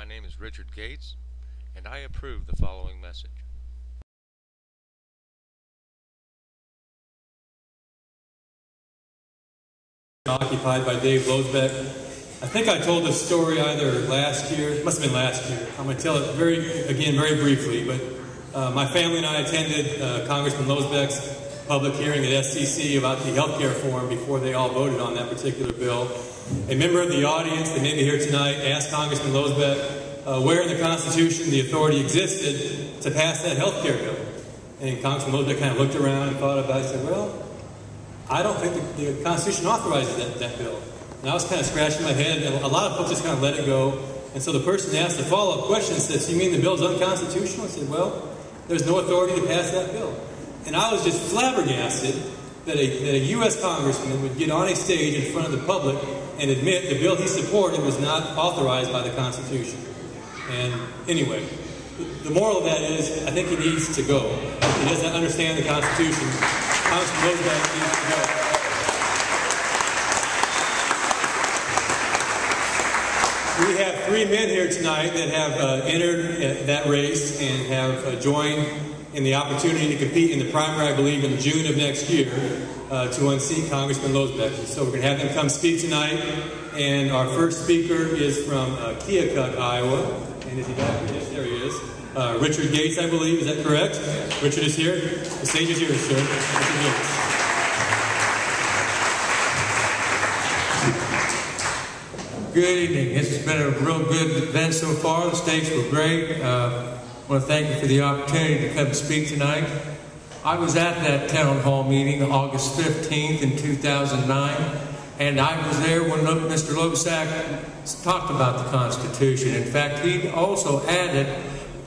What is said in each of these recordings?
My name is Richard Gates, and I approve the following message. Occupied by Dave Loebsak. I think I told this story either last year, it must have been last year. I'm going to tell it very briefly, but my family and I attended Congressman Loebsak's public hearing at SCC about the health care reform before they all voted on that particular bill. A member of the audience that may be here tonight asked Congressman Loebsak where in the Constitution the authority existed to pass that health care bill. And Congressman Loebsak kind of looked around and thought about it and said, well, I don't think the Constitution authorizes that bill. And I was kind of scratching my head, and a lot of folks just kind of let it go. And so the person asked a follow-up question and said, so you mean the bill's unconstitutional? I said, well, there's no authority to pass that bill. And I was just flabbergasted that a U.S. congressman would get on a stage in front of the public and admit the bill he supported was not authorized by the Constitution. And anyway, the moral of that is, I think he needs to go. He doesn't understand the Constitution. Congressman Loebsak needs to go. We have 3 men here tonight that have entered that race and have joined in the opportunity to compete in the primary, I believe, in June of next year to unseat Congressman Loebsak. So we're going to have them come speak tonight. And our first speaker is from Keokuk, Iowa. And is he back here? Yes, there he is. Richard Gates, I believe. Is that correct? Richard is here. The stage is yours, sir. Richard Gates. Good evening. This has been a real good event so far. The stakes were great. I want to thank you for the opportunity to come speak tonight. I was at that town hall meeting August 15th in 2009, and I was there when Mr. Loebsak talked about the Constitution. In fact, he also added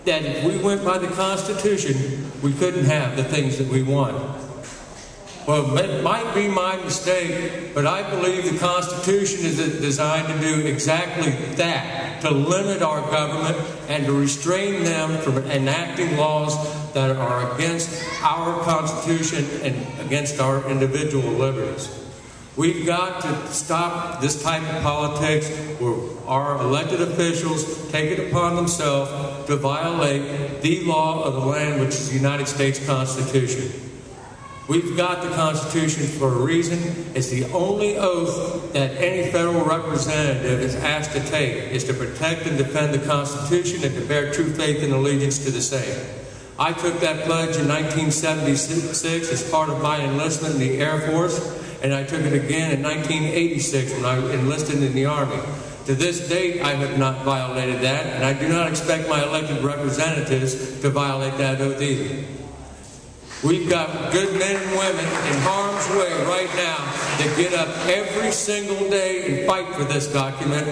that if we went by the Constitution, we couldn't have the things that we want. Well, it might be my mistake, but I believe the Constitution is designed to do exactly that, to limit our government and to restrain them from enacting laws that are against our Constitution and against our individual liberties. We've got to stop this type of politics where our elected officials take it upon themselves to violate the law of the land, which is the United States Constitution. We've got the Constitution for a reason. It's the only oath that any federal representative is asked to take, is to protect and defend the Constitution and to bear true faith and allegiance to the same. I took that pledge in 1976 as part of my enlistment in the Air Force, and I took it again in 1986 when I enlisted in the Army. To this date, I have not violated that, and I do not expect my elected representatives to violate that oath either. We've got good men and women in harm's way right now that get up every single day and fight for this document,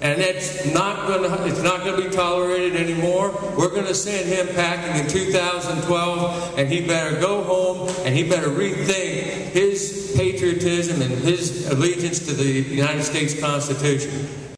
and it's not going to be tolerated anymore. We're going to send him packing in 2012, and he better go home and he better rethink his patriotism and his allegiance to the United States Constitution.